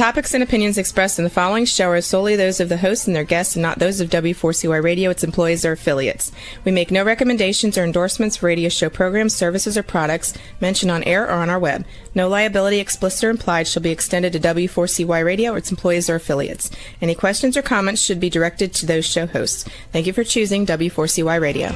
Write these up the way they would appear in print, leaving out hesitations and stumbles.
topics and opinions expressed in the following show are solely those of the hosts and their guests and not those of W4CY Radio, its employees, or affiliates. We make no recommendations or endorsements for radio show programs, services, or products mentioned on air or on our web. No liability, explicit or implied, shall be extended to W4CY Radio or its employees or affiliates. Any questions or comments should be directed to those show hosts. Thank you for choosing W4CY Radio.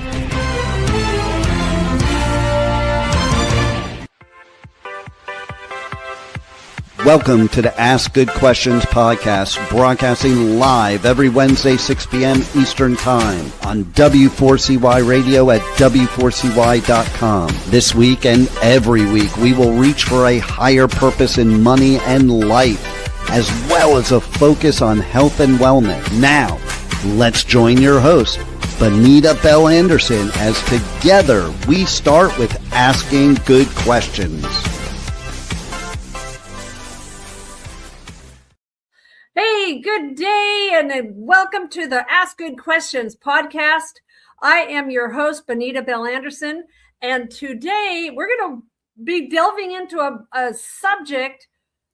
Welcome to the Ask Good Questions podcast, broadcasting live every Wednesday, 6 p.m. Eastern Time on W4CY Radio at W4CY.com. This week and every week, we will reach for a higher purpose in money and life, as well as a focus on health and wellness. Now, let's join your host, Benita Bell-Andersen, as together we start with Asking Good Questions. Hey, good day, and welcome to the Ask Good Questions podcast. I am your host, Benita Bell-Andersen, and today we're going to be delving into a subject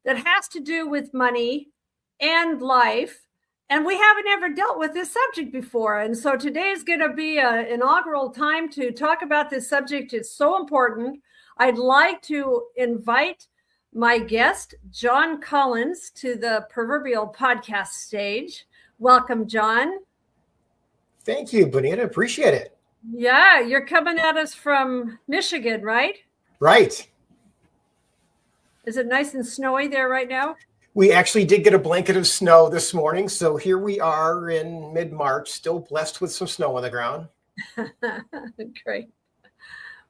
that has to do with money and life, and we haven't ever dealt with this subject before. And so today is going to be an inaugural time to talk about this subject. It's so important. I'd like to invite my guest, John Collins, to the proverbial podcast stage. Welcome, John. Thank you, Benita. Appreciate it. Yeah, you're coming at us from Michigan, right? Right. Is it nice and snowy there right now? We actually did get a blanket of snow this morning. So here we are in mid-March, still blessed with some snow on the ground. Great.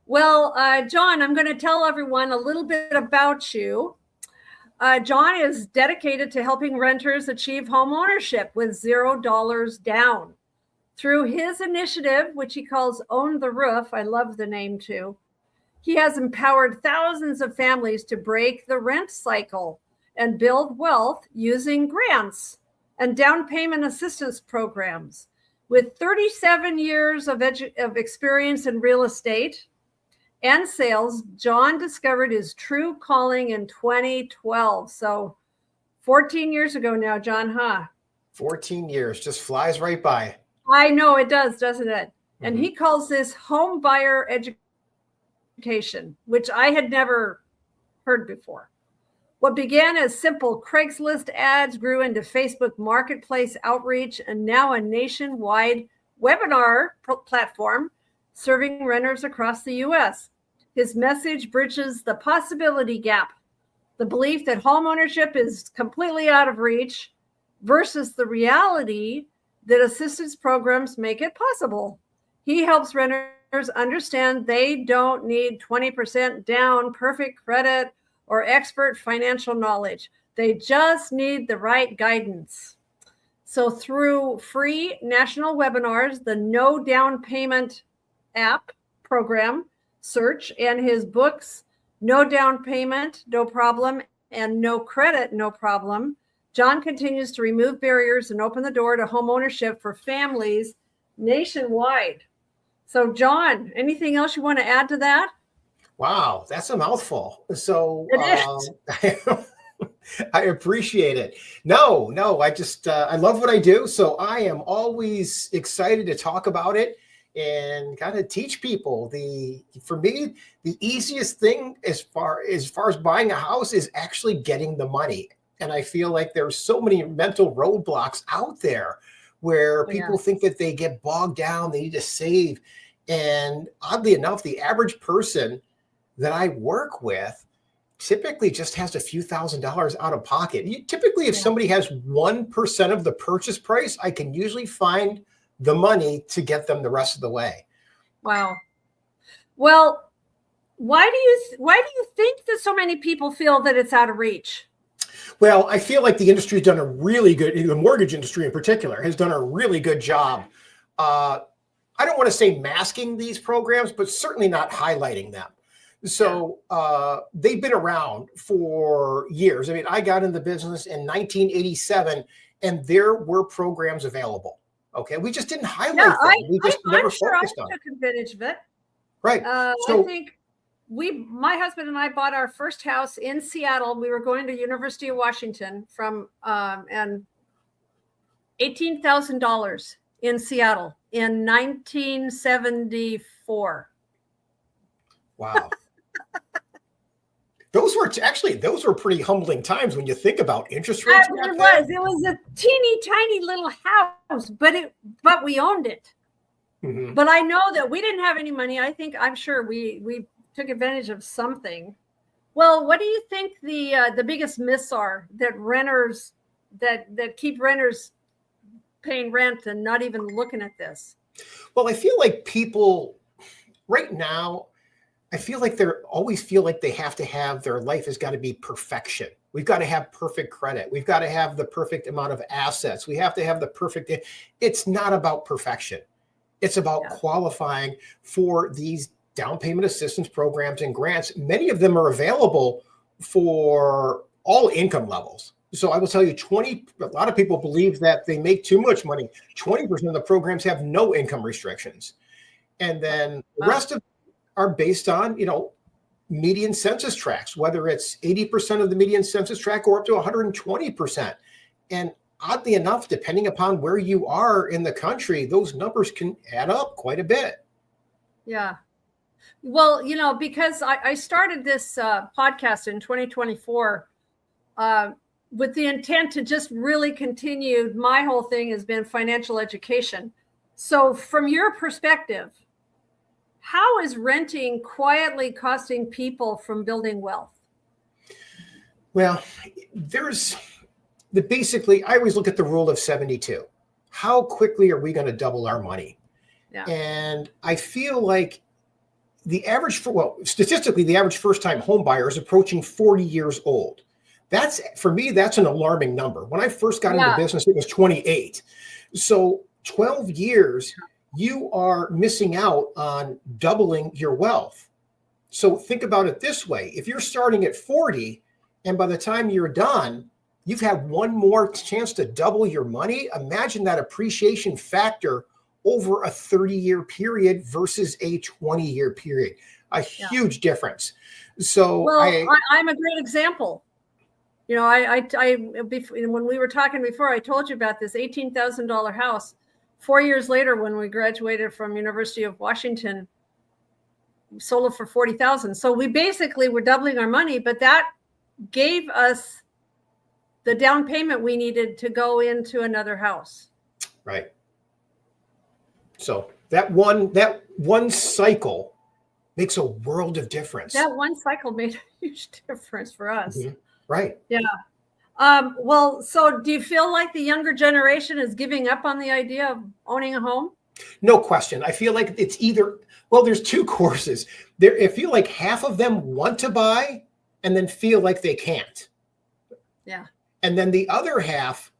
Well, John, I'm going to tell everyone a little bit about you. John is dedicated to helping renters achieve home ownership with $0 down. Through his initiative, which he calls Own the Roof, I love the name too, he has empowered thousands of families to break the rent cycle and build wealth using grants and down payment assistance programs. With 37 years of experience in real estate and sales, John discovered his true calling in 2012. So 14 years ago now, John, huh? 14 years, just flies right by. I know it does, doesn't it? Mm-hmm. And he calls this Homebuyer education, which I had never heard before. What began as simple Craigslist ads grew into Facebook Marketplace outreach and now a nationwide webinar platform serving renters across the U.S. His message bridges the possibility gap, the belief that homeownership is completely out of reach versus the reality that assistance programs make it possible. He helps renters understand they don't need 20% down, perfect credit, or expert financial knowledge. They just need the right guidance. So through free national webinars, the No Down Payment app program search, and his books, No Down Payment, No Problem, and No Credit, No Problem, John continues to remove barriers and open the door to home ownership for families nationwide. So, John, anything else you want to add to that? Wow, that's a mouthful. So I appreciate it. No, I love what I do. So I am always excited to talk about it and kind of teach people. For me, the easiest thing as far as buying a house is actually getting the money. And I feel like there's so many mental roadblocks out there where people think that they get bogged down, they need to save. And oddly enough, the average person that I work with typically just has a few $1,000s out of pocket. Typically, if somebody has 1% of the purchase price, I can usually find the money to get them the rest of the way. Wow. Well, why do you think that so many people feel that it's out of reach? Well, I feel like the industry has done a really good, the mortgage industry in particular, has done a really good job. I don't want to say masking these programs, but certainly not highlighting them. So they've been around for years. I mean, I got in the business in 1987, and there were programs available. Okay, we just didn't highlight them. We just never focused on it. I took advantage of it. Right. I think my husband and I bought our first house in Seattle. We were going to University of Washington and $18,000 in Seattle in 1974. Wow. Those were pretty humbling times when you think about interest rates. It was a teeny tiny little house, but we owned it. Mm-hmm. But I know that we didn't have any money. I'm sure we took advantage of something. Well, what do you think the biggest myths are that renters that keep renters paying rent and not even looking at this? Well, I feel like people right now, they always feel like they have to have, their life has got to be perfection. We've got to have perfect credit. We've got to have the perfect amount of assets. We have to have the perfect. It's not about perfection. It's about qualifying for these down payment assistance programs and grants. Many of them are available for all income levels. So I will tell you, a lot of people believe that they make too much money. 20% of the programs have no income restrictions. And then the rest of are based on, median census tracts, whether it's 80% of the median census tract or up to 120%. And oddly enough, depending upon where you are in the country, those numbers can add up quite a bit. Yeah. Well, because I started this podcast in 2024 with the intent to just really continue. My whole thing has been financial education. So from your perspective, how is renting quietly costing people from building wealth? Well, basically, I always look at the rule of 72. How quickly are we going to double our money? Yeah. And I feel like statistically, the average first-time home buyer is approaching 40 years old. For me, that's an alarming number. When I first got into business, it was 28. So 12 years, you are missing out on doubling your wealth. So think about it this way. If you're starting at 40 and by the time you're done, you've had one more chance to double your money, imagine that appreciation factor over a 30-year period versus a 20-year period. A huge difference. So I'm a great example. When we were talking before, I told you about this $18,000 house. 4 years later, when we graduated from University of Washington, we sold it for $40,000. So we basically were doubling our money, but that gave us the down payment we needed to go into another house. Right. So that one cycle makes a world of difference. That one cycle made a huge difference for us. Mm-hmm. Right. Yeah. So do you feel like the younger generation is giving up on the idea of owning a home? No question. I feel like it's there's two courses. I feel like half of them want to buy and then feel like they can't. Yeah. And then the other half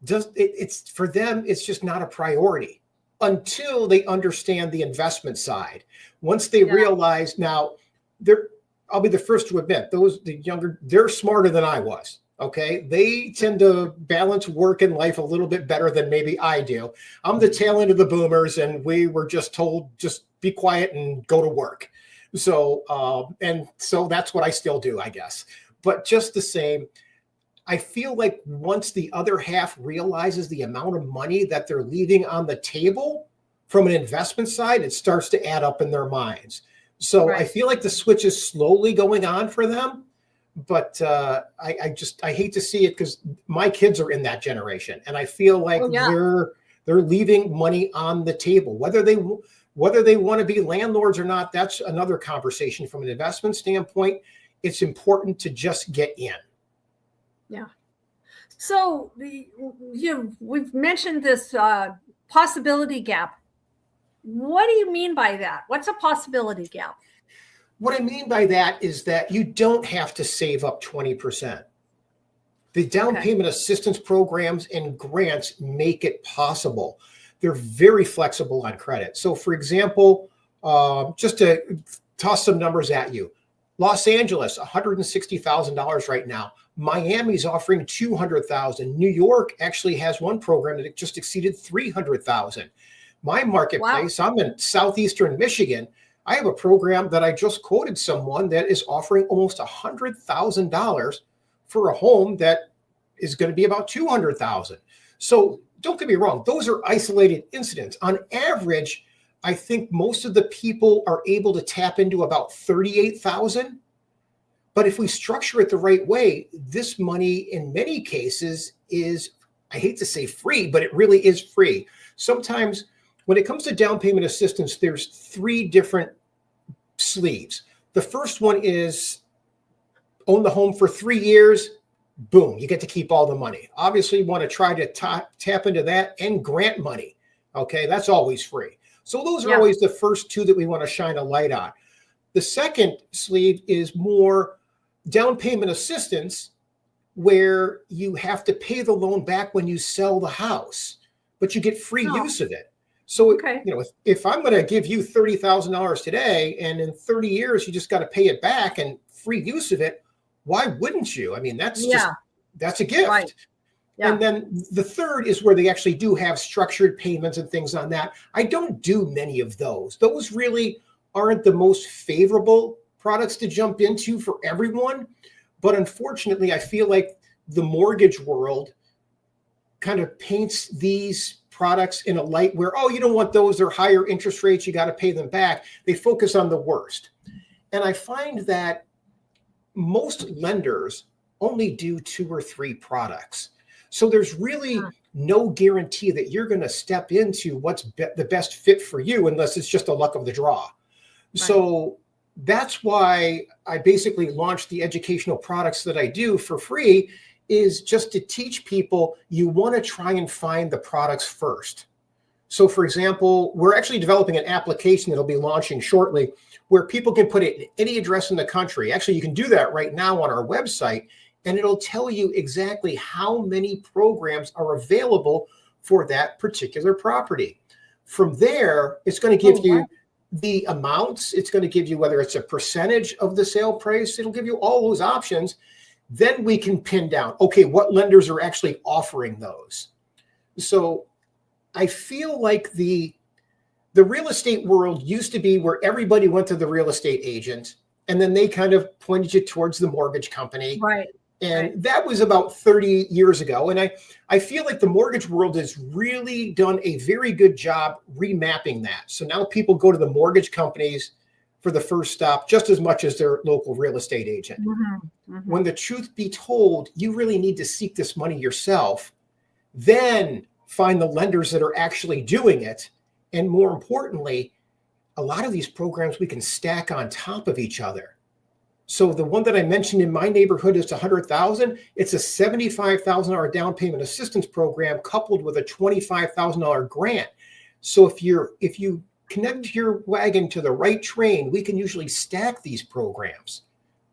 it's for them, it's just not a priority until they understand the investment side. Once they realize now, I'll be the first to admit, the younger, they're smarter than I was. Okay. They tend to balance work and life a little bit better than maybe I do. I'm the tail end of the boomers, and we were just told, just be quiet and go to work. So that's what I still do, I guess. But just the same, I feel like once the other half realizes the amount of money that they're leaving on the table from an investment side, it starts to add up in their minds. So I feel like the switch is slowly going on for them. But I hate to see it because my kids are in that generation, and I feel like they're leaving money on the table. Whether they want to be landlords or not, that's another conversation. From an investment standpoint, it's important to just get in. Yeah. So we've mentioned this possibility gap. What do you mean by that? What's a possibility gap? What I mean by that is that you don't have to save up 20%. The down payment assistance programs and grants make it possible. They're very flexible on credit. So for example, just to toss some numbers at you, Los Angeles, $160,000 right now. Miami's offering $200,000. New York actually has one program that just exceeded $300,000. My marketplace, I'm in southeastern Michigan. I have a program that I just quoted someone that is offering almost $100,000 for a home that is going to be about $200,000. So don't get me wrong. Those are isolated incidents. On average, I think most of the people are able to tap into about 38,000. But if we structure it the right way, this money in many cases is, I hate to say free, but it really is free. Sometimes when it comes to down payment assistance, there's 3 different sleeves. The first one is own the home for 3 years. Boom, you get to keep all the money. Obviously, you want to try to tap into that and grant money. Okay, that's always free. So those are always the first 2 that we want to shine a light on. The second sleeve is more down payment assistance, where you have to pay the loan back when you sell the house, but you get free use of it. So, if I'm going to give you $30,000 today, and in 30 years, you just got to pay it back and free use of it, why wouldn't you? I mean, that's a gift. Right. Yeah. And then the third is where they actually do have structured payments and things on that. I don't do many of those. Those really aren't the most favorable products to jump into for everyone. But unfortunately, I feel like the mortgage world kind of paints these products in a light where, oh, you don't want those, they're higher interest rates, you got to pay them back. They focus on the worst. And I find that most lenders only do 2 or 3 products. So there's really no guarantee that you're going to step into what's the best fit for you, unless it's just a luck of the draw. Right. So that's why I basically launched the educational products that I do for free, is just to teach people you want to try and find the products first. So for example, we're actually developing an application that'll be launching shortly where people can put it in any address in the country. Actually, you can do that right now on our website, and it'll tell you exactly how many programs are available for that particular property. From there, it's going to give you the amounts. It's going to give you whether it's a percentage of the sale price. It'll give you all those options. Then we can pin down, okay, what lenders are actually offering those. So I feel like the real estate world used to be where everybody went to the real estate agent, and then they kind of pointed you towards the mortgage company. Right. And that was about 30 years ago. And I feel like the mortgage world has really done a very good job remapping that. So now people go to the mortgage companies for the first stop just as much as their local real estate agent. Mm-hmm. Mm-hmm. When the truth be told, you really need to seek this money yourself, then find the lenders that are actually doing it. And more importantly, a lot of these programs we can stack on top of each other. So the one that I mentioned in my neighborhood is $100,000. It's a $75,000 down payment assistance program coupled with a $25,000 grant. So if you connect your wagon to the right train, we can usually stack these programs,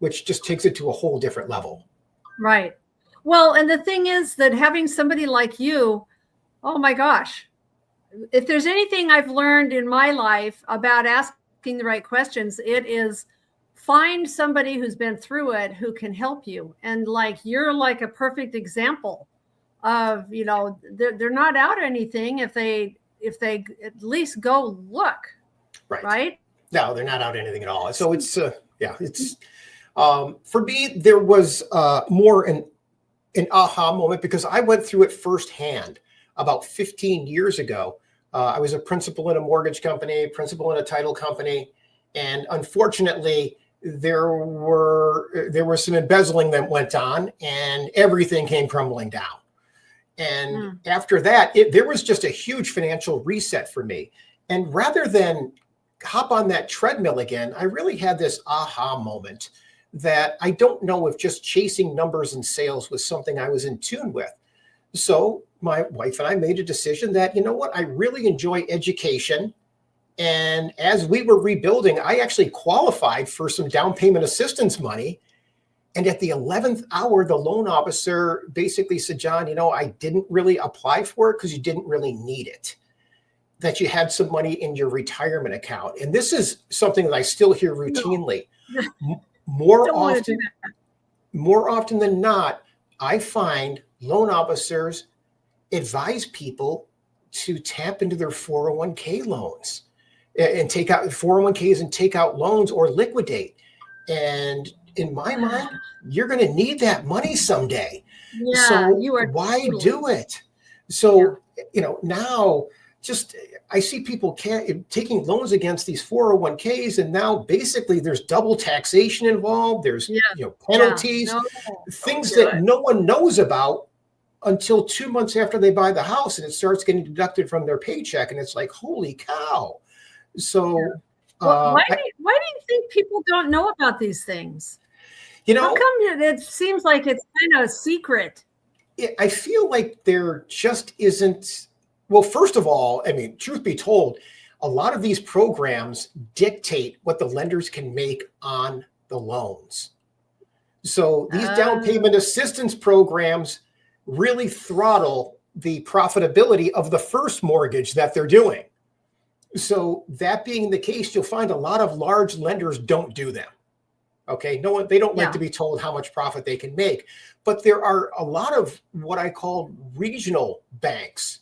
which just takes it to a whole different level. Right. Well, and the thing is that having somebody like you, oh my gosh, if there's anything I've learned in my life about asking the right questions, it is find somebody who's been through it who can help you. And like, you're like a perfect example of, they're not out anything if they at least go look. Right. No, they're not out anything at all. So it's, for me, there was more an aha moment because I went through it firsthand about 15 years ago. I was a principal in a mortgage company, principal in a title company. And unfortunately, there was some embezzling that went on and everything came crumbling down. And after that, there was just a huge financial reset for me. And rather than hop on that treadmill again, I really had this aha moment that I don't know if just chasing numbers and sales was something I was in tune with. So my wife and I made a decision that, I really enjoy education. And as we were rebuilding, I actually qualified for some down payment assistance money. And at the 11th hour, the loan officer basically said, John, I didn't really apply for it because you didn't really need it, that you had some money in your retirement account. And this is something that I still hear routinely. More often than not, I find loan officers advise people to tap into their 401k loans. and take out 401ks and take out loans or liquidate. And in my mind, you're going to need that money someday. Yeah, so you are why totally. do it? So, now just I see people taking loans against these 401ks, and now basically there's double taxation involved. There's penalties, things that no one knows about until 2 months after they buy the house, and it starts getting deducted from their paycheck, and it's like, holy cow. So why do you think people don't know about these things? How come it seems like it's kind of a secret? I feel like there just isn't. Well, first of all, I mean, truth be told, a lot of these programs dictate what the lenders can make on the loans. So these down payment assistance programs really throttle the profitability of the first mortgage that they're doing. So that being the case, you'll find a lot of large lenders don't do them. Okay, they don't like to be told how much profit they can make, but there are a lot of what I call regional banks,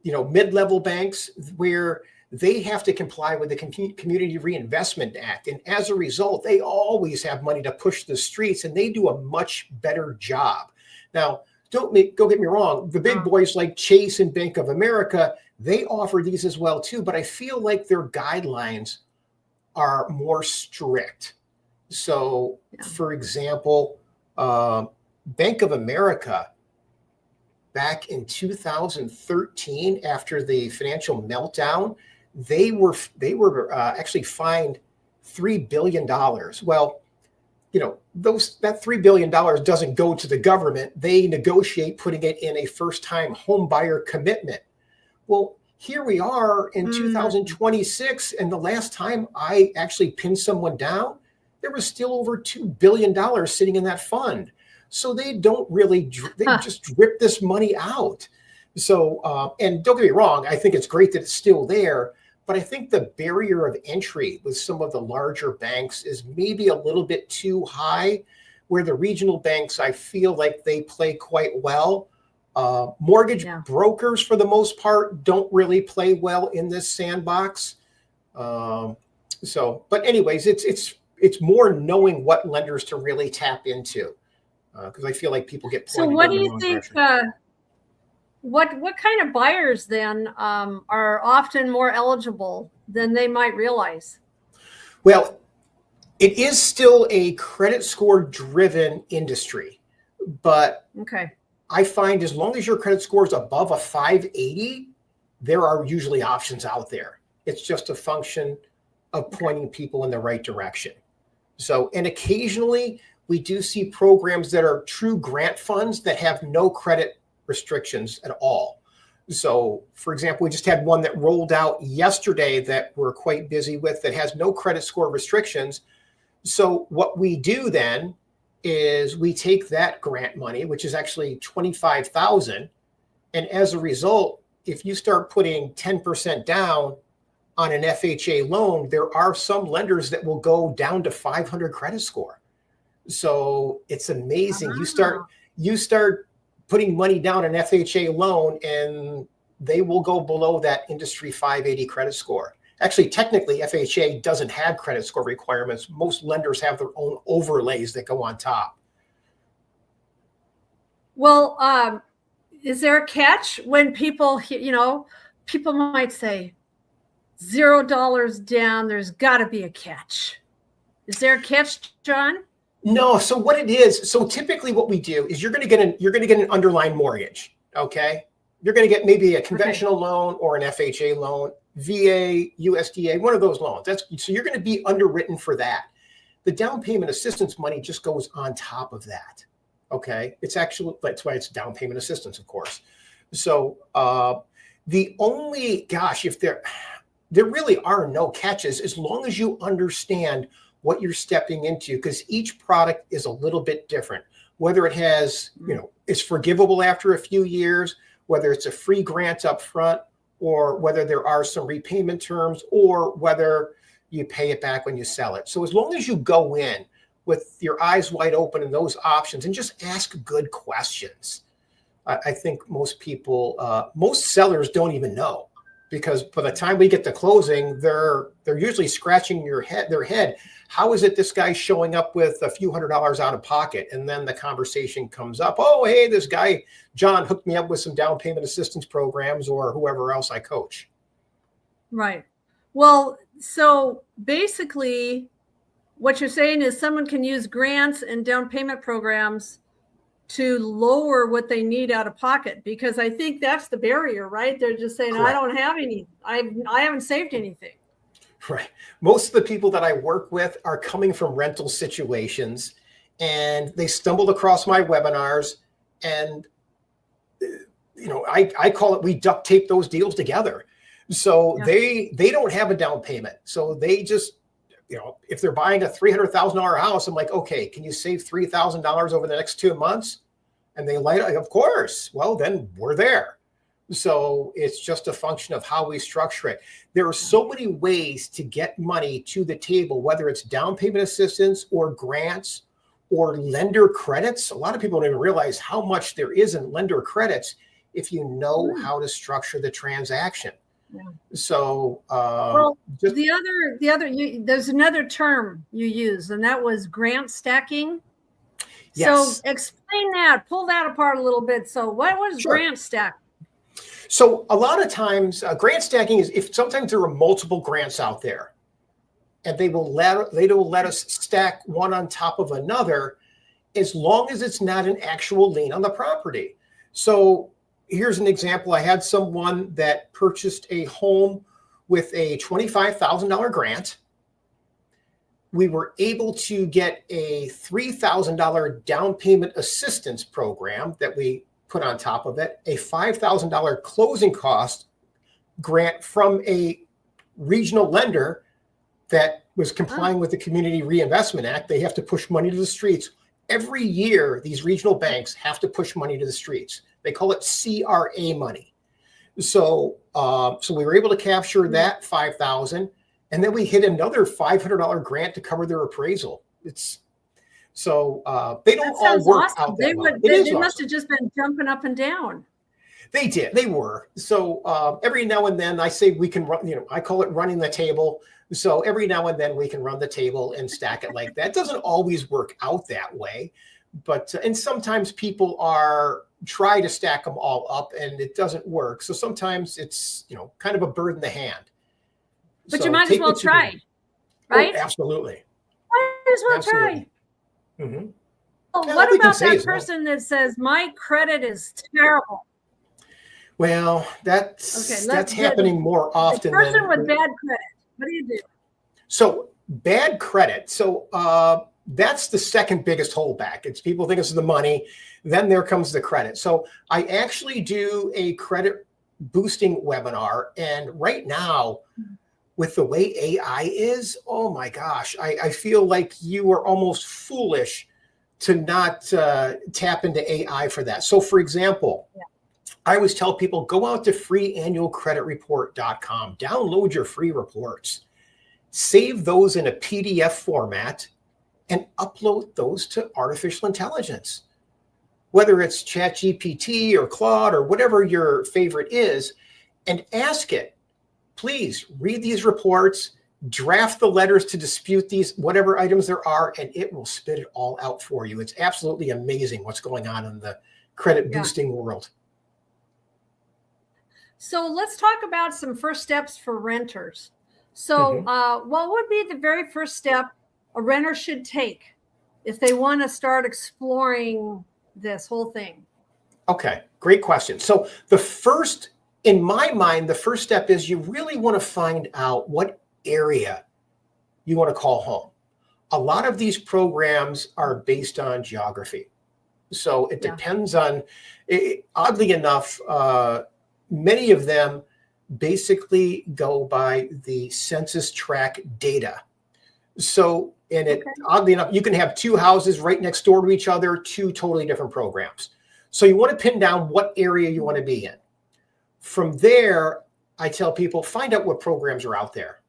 mid-level banks, where they have to comply with the Community Reinvestment Act. And as a result, they always have money to push the streets, and they do a much better job. Now, don't get me wrong. The big boys like Chase and Bank of America, they offer these as well too, but I feel like their guidelines are more strict. So, for example, Bank of America, back in 2013, after the financial meltdown, they were actually fined $3 billion. Well, that $3 billion doesn't go to the government. They negotiate putting it in a first-time home buyer commitment. Well, here we are in 2026, and the last time I actually pinned someone down, there was still over $2 billion sitting in that fund. So they don't really, they just drip this money out. So, and don't get me wrong, I think it's great that it's still there, but I think the barrier of entry with some of the larger banks is maybe a little bit too high, where the regional banks, I feel like they play quite well. Mortgage brokers, for the most part, don't really play well in this sandbox. But anyways, it's more knowing what lenders to really tap into, because I feel like people get pointed. So what do you think? What kind of buyers then are often more eligible than they might realize? Well, it is still a credit score driven industry, but I find as long as your credit score is above a 580, there are usually options out there. It's just a function of pointing people in the right direction. So, and occasionally we do see programs that are true grant funds that have no credit restrictions at all. So, for example, we just had one that rolled out yesterday that we're quite busy with that has no credit score restrictions. So what we do then is we take that grant money, which is actually $25,000, and as a result, if you start putting 10% down on an FHA loan, there are some lenders that will go down to 500 credit score. So it's amazing. You start putting money down an FHA loan, and they will go below that industry 580 credit score. Actually, technically, FHA doesn't have credit score requirements. Most lenders have their own overlays that go on top. Well, is there a catch when people, people might say $0 down, there's got to be a catch. Is there a catch, John? No. So what it is, so typically what we do is you're going to get an underlying mortgage. Okay. You're going to get maybe a conventional loan or an FHA loan, VA, USDA, one of those loans. So you're going to be underwritten for that. The down payment assistance money just goes on top of that. Okay. That's why it's down payment assistance, of course. So the only, if there really are no catches as long as you understand what you're stepping into, because each product is a little bit different, whether it has, is forgivable after a few years, whether it's a free grant up front, or whether there are some repayment terms, or whether you pay it back when you sell it. So as long as you go in with your eyes wide open in those options and just ask good questions, I think most sellers don't even know. because by the time we get to closing, they're usually scratching their head. How is it this guy's showing up with a few $100s out of pocket? And then the conversation comes up. Oh, hey, this guy, John, hooked me up with some down payment assistance programs, or whoever else I coach. Right. Well, so basically what you're saying is someone can use grants and down payment programs to lower what they need out of pocket, because I think that's the barrier, right? They're just saying, Correct. I don't have any, I haven't saved anything. Right. Most of the people that I work with are coming from rental situations, and they stumbled across my webinars, and I call it, we duct tape those deals together. So they don't have a down payment. So they just, if they're buying a $300,000 house, I'm like, okay, can you save $3,000 over the next 2 months? And they light up, of course. Well, then we're there. So it's just a function of how we structure it. There are so many ways to get money to the table, whether it's down payment assistance or grants or lender credits. A lot of people don't even realize how much there is in lender credits if you know how to structure the transaction. Yeah. So, there's another term you use, and that was grant stacking. Yes. So explain that, pull that apart a little bit. So what was grant stacking? So a lot of times grant stacking is if sometimes there are multiple grants out there, and they will let us stack one on top of another, as long as it's not an actual lien on the property. So here's an example. I had someone that purchased a home with a $25,000 grant. We were able to get a $3,000 down payment assistance program that we put on top of it, a $5,000 closing cost grant from a regional lender that was complying with the Community Reinvestment Act. They have to push money to the streets. Every year, these regional banks have to push money to the streets. They call it CRA money. So we were able to capture that $5,000, and then we hit another $500 grant to cover their appraisal. They don't all work out that well. They must have just been jumping up and down. They did. They were. So every now and then I say we can run, I call it running the table. So every now and then we can run the table and stack it like that. It doesn't always work out that way, but and sometimes people try to stack them all up and it doesn't work. So sometimes it's, kind of a bird in the hand. But you might as well try, right? Oh, absolutely. Might as well try. Mm-hmm. Well, what about that person that says my credit is terrible? Well, that's happening more often. The person with bad credit, what do you do? So bad credit. So that's the second biggest holdback. It's people think it's the money. Then there comes the credit. So I actually do a credit boosting webinar. And right now, with the way AI is, oh my gosh, I feel like you are almost foolish to not tap into AI for that. So for example, I always tell people, go out to freeannualcreditreport.com, download your free reports, save those in a PDF format, and upload those to artificial intelligence. Whether it's ChatGPT or Claude or whatever your favorite is, and ask it, please read these reports, draft the letters to dispute these, whatever items there are, and it will spit it all out for you. It's absolutely amazing what's going on in the credit boosting world. So let's talk about some first steps for renters. So what would be the very first step a renter should take if they want to start exploring this whole thing? Okay, great question. So in my mind, the first step is you really want to find out what area you want to call home. A lot of these programs are based on geography. So it depends on, oddly enough, many of them basically go by the census tract data. So, oddly enough, you can have two houses right next door to each other, two totally different programs. So you want to pin down what area you want to be in. From there, I tell people, find out what programs are out there.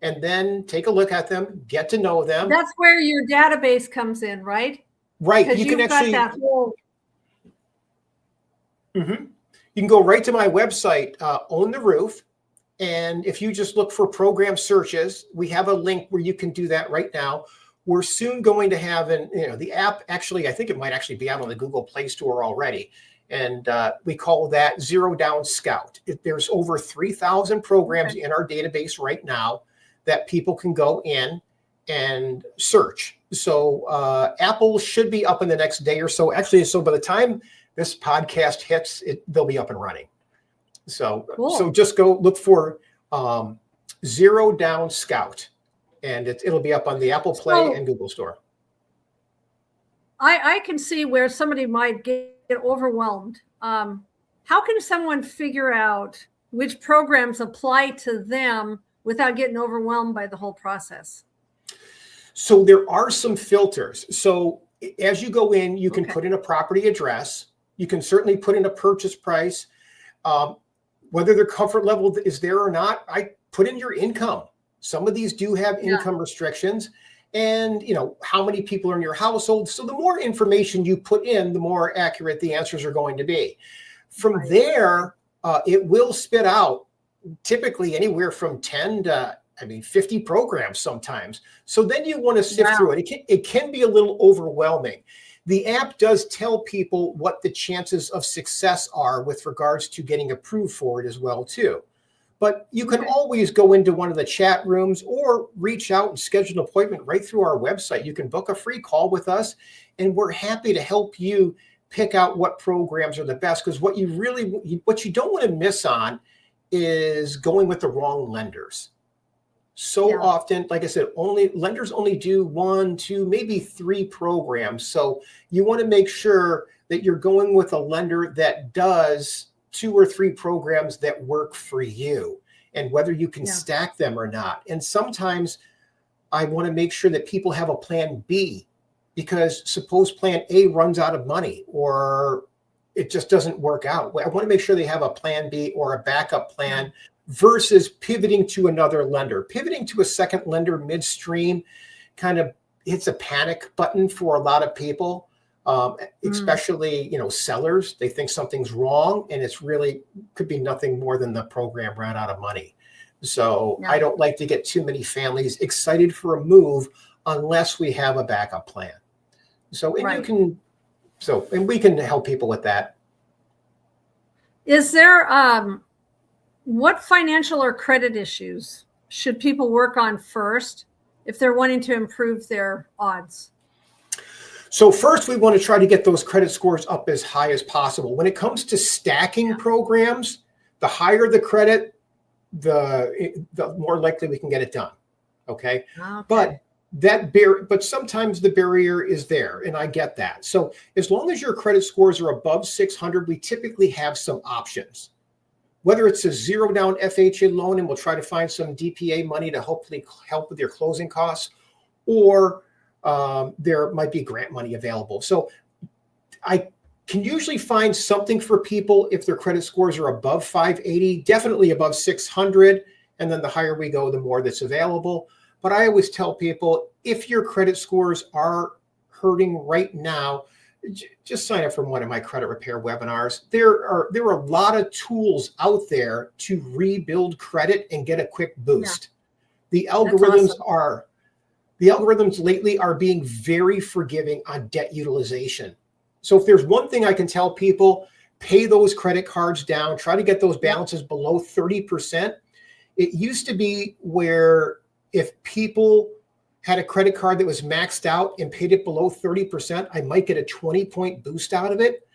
And then take a look at them, get to know them. That's where your database comes in, right? Right. Because you've got that whole... You can go right to my website, Own the Roof. And if you just look for program searches, we have a link where you can do that right now. We're soon going to have the app. Actually, I think it might actually be out on the Google Play Store already. And we call that Zero Down Scout. There's over 3,000 programs in our database right now that people can go in and search. So Apple should be up in the next day or so. Actually, so by the time this podcast hits, they'll be up and running. So, cool. So just go look for Zero Down Scout, and it'll be up on the Apple Play and Google Store. I can see where somebody might get overwhelmed. How can someone figure out which programs apply to them without getting overwhelmed by the whole process? So there are some filters. So as you go in, you can put in a property address. You can certainly put in a purchase price. Whether their comfort level is there or not, I put in your income. Some of these do have income restrictions, and how many people are in your household. So the more information you put in, the more accurate the answers are going to be. From there, it will spit out typically anywhere from 10 to 50 programs sometimes. So then you want to sift through it. It can be a little overwhelming. The app does tell people what the chances of success are with regards to getting approved for it as well, too. But you can always go into one of the chat rooms or reach out and schedule an appointment right through our website. You can book a free call with us, and we're happy to help you pick out what programs are the best. Because what you don't want to miss on is going with the wrong lenders. So often, like I said, lenders only do 1, 2, maybe 3 programs. So you want to make sure that you're going with a lender that does 2 or 3 programs that work for you, and whether you can stack them or not. And sometimes I want to make sure that people have a plan B, because suppose plan A runs out of money or it just doesn't work out. I want to make sure they have a plan B or a backup plan versus pivoting to another lender. Pivoting to a second lender midstream kind of hits a panic button for a lot of people, especially, sellers. They think something's wrong, and it's really could be nothing more than the program ran out of money. So I don't like to get too many families excited for a move unless we have a backup plan. So, and we can help people with that. Is there, what financial or credit issues should people work on first if they're wanting to improve their odds? So first, we want to try to get those credit scores up as high as possible. When it comes to stacking programs, the higher the credit, the more likely we can get it done. Okay. But sometimes the barrier is there, and I get that. So as long as your credit scores are above 600, we typically have some options. Whether it's a zero down FHA loan, and we'll try to find some DPA money to hopefully help with your closing costs, or there might be grant money available. So I can usually find something for people if their credit scores are above 580, definitely above 600. And then the higher we go, the more that's available. But I always tell people, if your credit scores are hurting right now, just sign up for one of my credit repair webinars. There are a lot of tools out there to rebuild credit and get a quick boost. The algorithms lately are being very forgiving on debt utilization. So if there's one thing I can tell people, pay those credit cards down, try to get those balances below 30%. It used to be where if people had a credit card that was maxed out and paid it below 30%, I might get a 20-point boost out of it.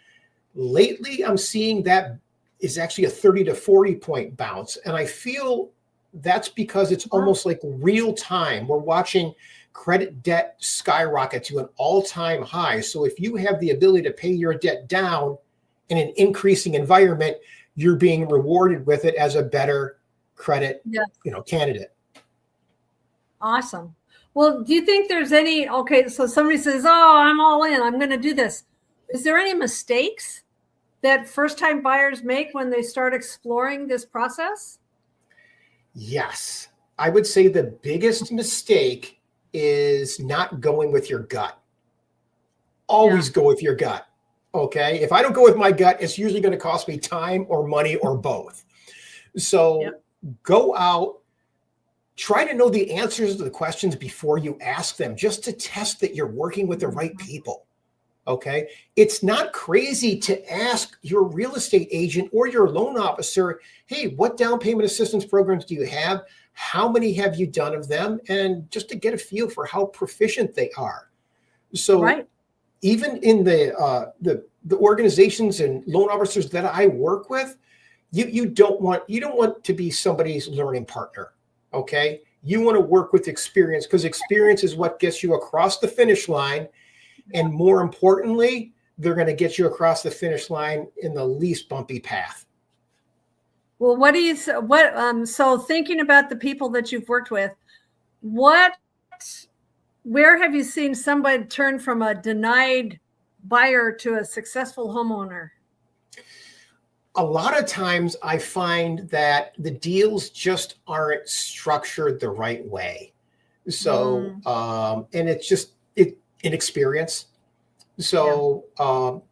Lately, I'm seeing that is actually a 30 to 40-point bounce. And I feel that's because it's almost like real time. We're watching credit debt skyrocket to an all-time high. So if you have the ability to pay your debt down in an increasing environment, you're being rewarded with it as a better credit candidate. Awesome. Well, do you think there's any, so somebody says, oh, I'm all in, I'm going to do this. Is there any mistakes that first-time buyers make when they start exploring this process? Yes. I would say the biggest mistake is not going with your gut. Always go with your gut. Okay. If I don't go with my gut, it's usually going to cost me time or money or both. So go out, try to know the answers to the questions before you ask them, just to test that you're working with the right people. Okay. It's not crazy to ask your real estate agent or your loan officer, hey, what down payment assistance programs do you have? How many have you done of them? And just to get a feel for how proficient they are. So even in the organizations and loan officers that I work with, you don't want to be somebody's learning partner. Okay. You want to work with experience, because experience is what gets you across the finish line. And more importantly, they're going to get you across the finish line in the least bumpy path. Well, so thinking about the people that you've worked with, where have you seen somebody turn from a denied buyer to a successful homeowner? A lot of times I find that the deals just aren't structured the right way. So, and it's just inexperience. So,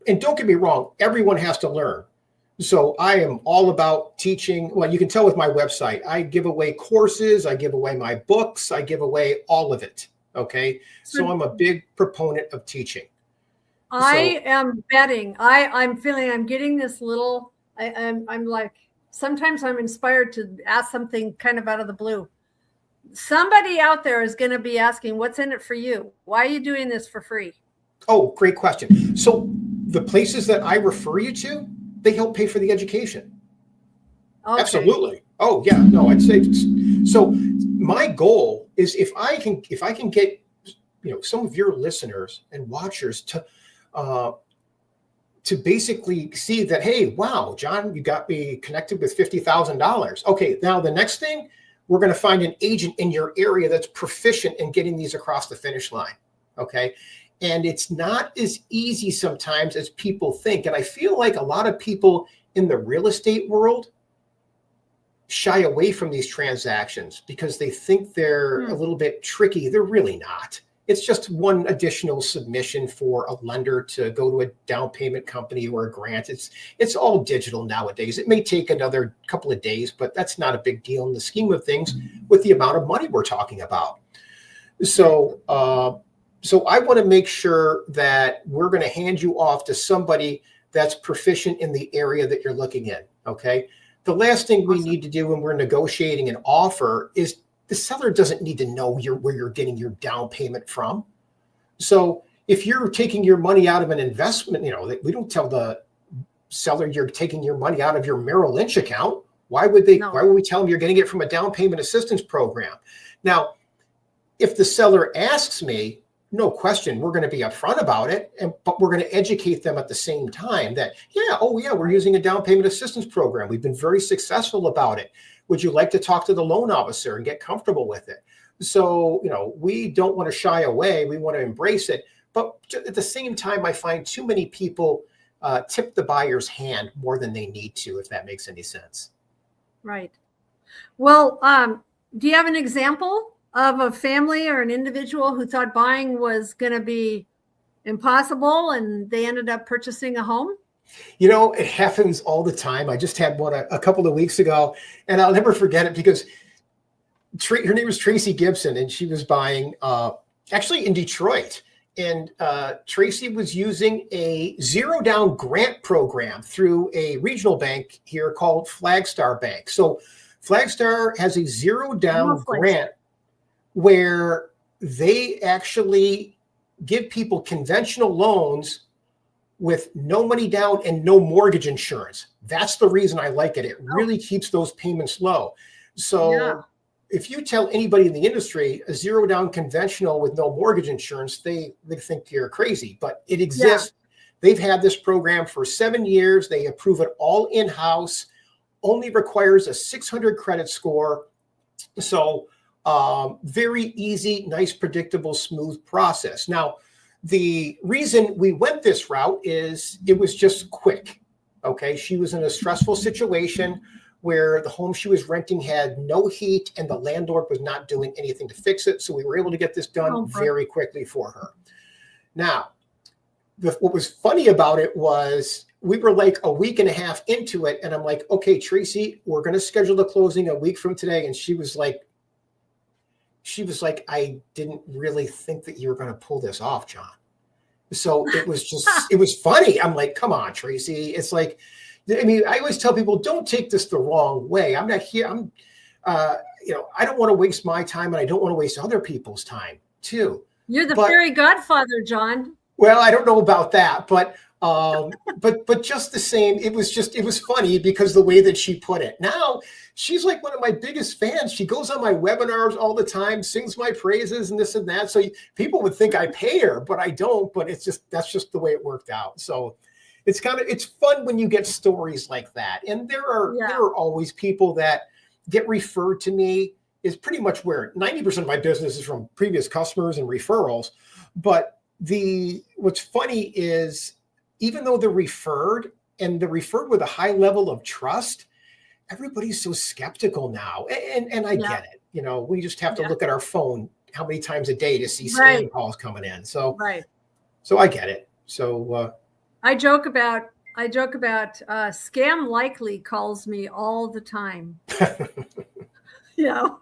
and don't get me wrong, everyone has to learn. So I am all about teaching. Well, you can tell with my website, I give away courses, I give away my books, I give away all of it. Okay. So I'm a big proponent of teaching. I am betting. I'm feeling I'm getting this little, I'm like, sometimes I'm inspired to ask something kind of out of the blue. Somebody out there is going to be asking, what's in it for you? Why are you doing this for free? Oh, great question. So the places that I refer you to, they help pay for the education. Okay. Absolutely. Oh yeah, no, I'd say so. My goal is if I can get, some of your listeners and watchers to basically see that, hey, wow, John, you got me connected with $50,000. Okay, now the next thing, we're going to find an agent in your area that's proficient in getting these across the finish line. Okay. And it's not as easy sometimes as people think. And I feel like a lot of people in the real estate world shy away from these transactions because they think they're a little bit tricky. They're really not. It's just one additional submission for a lender to go to a down payment company or a grant. It's all digital nowadays. It may take another couple of days, but that's not a big deal in the scheme of things with the amount of money we're talking about. So I want to make sure that we're going to hand you off to somebody that's proficient in the area that you're looking in. Okay. The last thing we need to do when we're negotiating an offer is the seller doesn't need to know where you're getting your down payment from. So if you're taking your money out of an investment, we don't tell the seller you're taking your money out of your Merrill Lynch account. Why would they? No. Why would we tell them you're getting it from a down payment assistance program? Now, if the seller asks me, no question, we're going to be upfront about it, but we're going to educate them at the same time that, we're using a down payment assistance program. We've been very successful about it. Would you like to talk to the loan officer and get comfortable with it? So, we don't want to shy away. We want to embrace it. But at the same time, I find too many people tip the buyer's hand more than they need to, if that makes any sense. Right. Well, do you have an example of a family or an individual who thought buying was going to be impossible and they ended up purchasing a home? It happens all the time. I just had one a couple of weeks ago, and I'll never forget it because her name was Tracy Gibson, and she was buying actually in Detroit. And Tracy was using a zero down grant program through a regional bank here called Flagstar Bank. So Flagstar has a zero down grant where they actually give people conventional loans with no money down and no mortgage insurance. That's the reason I like it. It really keeps those payments low. So if you tell anybody in the industry a zero down conventional with no mortgage insurance, they think you're crazy, but it exists. They've had this program for 7 years. They approve it all in-house, only requires a 600 credit score. So very easy, nice, predictable, smooth process. Now, the reason we went this route is it was just quick. Okay. She was in a stressful situation where the home she was renting had no heat and the landlord was not doing anything to fix it. So we were able to get this done very quickly for her. Now, what was funny about it was we were like a week and a half into it. And I'm like, okay, Tracy, we're going to schedule the closing a week from today. And she was like, I didn't really think that you were going to pull this off, John. So it was just, it was funny. I'm like, come on, Tracy. It's like, I mean, I always tell people, don't take this the wrong way. I'm not here. I don't want to waste my time, and I don't want to waste other people's time too. You're the fairy godfather, John. Well, I don't know about that, but just the same, it was funny because the way that she put it. Now she's like one of my biggest fans. She goes on my webinars all the time, sings my praises and this and that. So people would think I pay her, but I don't. But that's just the way it worked out. So it's fun when you get stories like that. And there are always people that get referred to me. Is pretty much where 90% of my business is from previous customers and referrals. But what's funny is even though they're referred with a high level of trust, everybody's so skeptical now. And I get it. You know, we just have to look at our phone how many times a day to see scam calls coming in. So I get it. So I joke about Scam Likely calls me all the time. You know.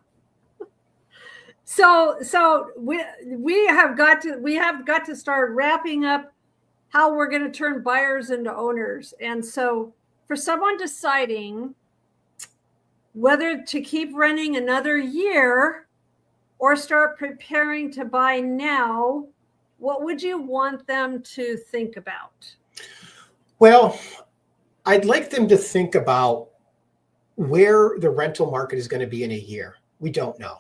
So we have got to start wrapping up how we're going to turn buyers into owners. And so for someone deciding whether to keep renting another year or start preparing to buy now, what would you want them to think about? Well, I'd like them to think about where the rental market is going to be in a year. We don't know.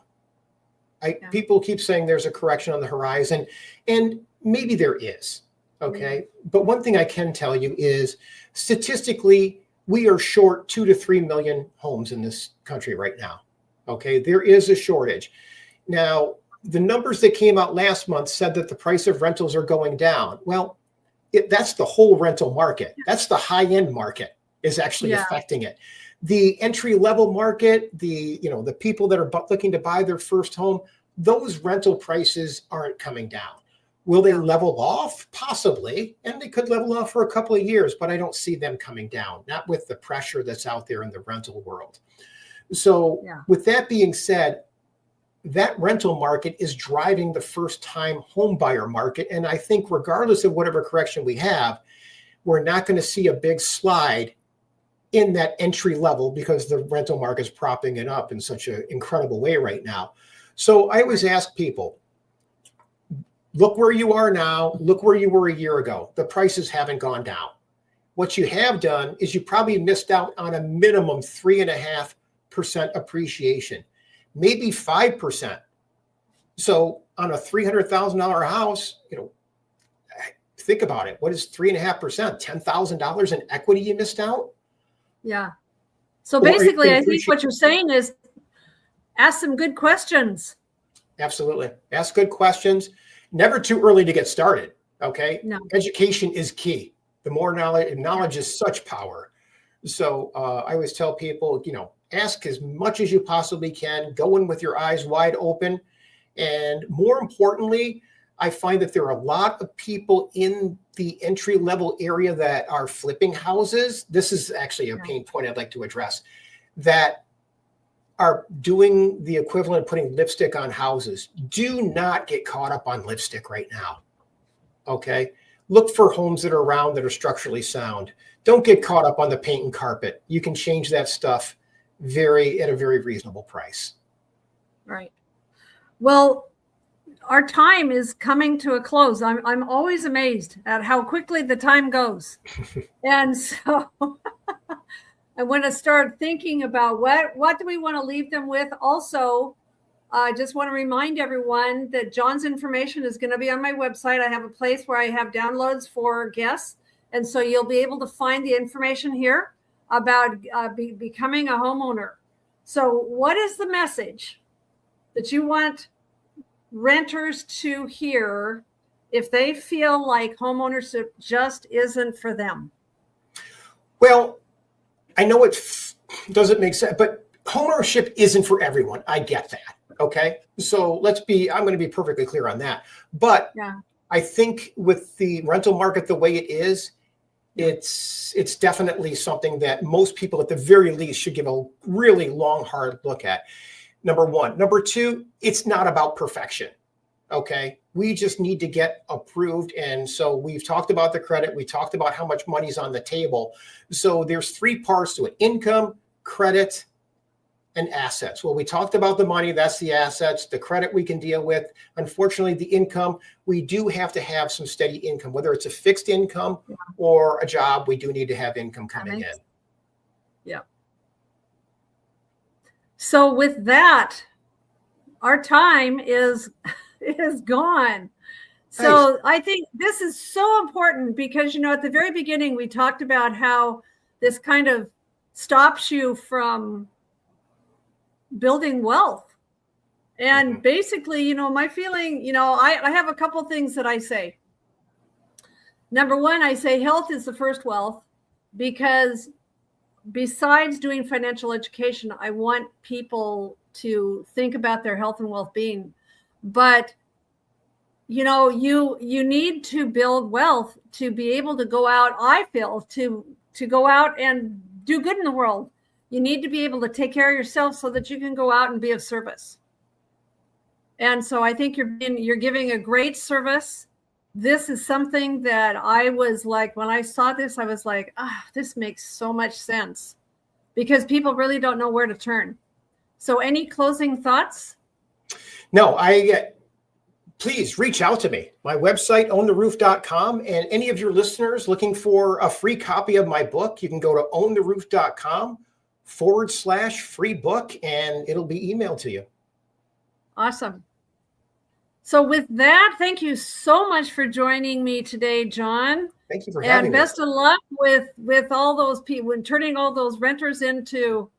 People keep saying there's a correction on the horizon, and maybe there is. Okay. But one thing I can tell you is statistically, we are short 2 to 3 million homes in this country right now. Okay. There is a shortage. Now, the numbers that came out last month said that the price of rentals are going down. Well, that's the whole rental market. That's the high-end market is actually affecting it. The entry-level market, the people that are looking to buy their first home, those rental prices aren't coming down. Will they level off? Possibly, and they could level off for a couple of years, but I don't see them coming down, not with the pressure that's out there in the rental world. So with that being said, that rental market is driving the first-time home buyer market. And I think regardless of whatever correction we have, we're not going to see a big slide in that entry level because the rental market is propping it up in such an incredible way right now. So I always ask people, look where you are now, look where you were a year ago. The prices haven't gone down. What you have done is you probably missed out on a minimum 3.5% appreciation, maybe 5%. So on a $300,000 house, think about it. What is 3.5%? $10,000 in equity you missed out? Yeah. So basically, I think what you're saying is ask some good questions. Absolutely. Ask good questions. Never too early to get started. Okay. No. Education is key. The more knowledge is such power. So I always tell people, ask as much as you possibly can. Go in with your eyes wide open. And more importantly, I find that there are a lot of people in the entry level area that are flipping houses. This is actually a pain point I'd like to address, that are doing the equivalent of putting lipstick on houses. Do not get caught up on lipstick right now. Okay. Look for homes that are around that are structurally sound. Don't get caught up on the paint and carpet. You can change that stuff at a very reasonable price. Right. Well, our time is coming to a close. I'm always amazed at how quickly the time goes. And so I want to start thinking about what do we want to leave them with. Also, I just want to remind everyone that John's information is going to be on my website. I have a place where I have downloads for guests. And so you'll be able to find the information here about becoming a homeowner. So what is the message that you want renters to hear if they feel like homeownership just isn't for them? Well, I know it doesn't make sense, but homeownership isn't for everyone. I get that. Okay. So I'm going to be perfectly clear on that. But I think with the rental market the way it is, it's definitely something that most people at the very least should give a really long, hard look at. Number one. Number two, it's not about perfection. Okay. We just need to get approved. And so we've talked about the credit. We talked about how much money's on the table. So there's three parts to it: income, credit, and assets. Well, we talked about the money. That's the assets. The credit we can deal with. Unfortunately, the income, we do have to have some steady income, whether it's a fixed income or a job. We do need to have income coming in. Yeah. So with that, our time is gone. So I think this is so important because, at the very beginning, we talked about how this kind of stops you from building wealth. And basically, my feeling, I have a couple things that I say. Number one, I say health is the first wealth, because besides doing financial education, I want people to think about their health and well-being. But, you need to build wealth to be able to go out, I feel, to go out and do good in the world. You need to be able to take care of yourself so that you can go out and be of service. And so I think you're giving a great service. This is something that I was like, when I saw this, I was like, this makes so much sense, because people really don't know where to turn. So any closing thoughts? No, please reach out to me. My website, owntheroof.com, and any of your listeners looking for a free copy of my book, you can go to owntheroof.com/free book, and it'll be emailed to you. Awesome. So with that, thank you so much for joining me today, John. Thank you for having me. And best of luck with all those people and turning all those renters into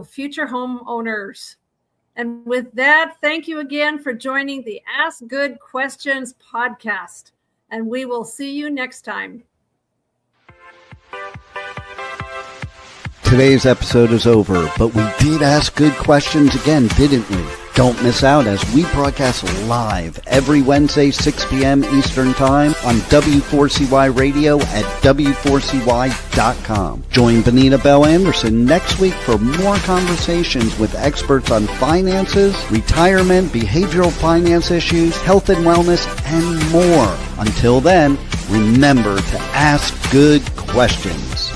future homeowners. And with that, thank you again for joining the Ask Good Questions podcast. And we will see you next time. Today's episode is over, but we did ask good questions again, didn't we? Don't miss out as we broadcast live every Wednesday, 6 p.m. Eastern Time on W4CY Radio at W4CY.com. Join Benita Bell-Andersen next week for more conversations with experts on finances, retirement, behavioral finance issues, health and wellness, and more. Until then, remember to ask good questions.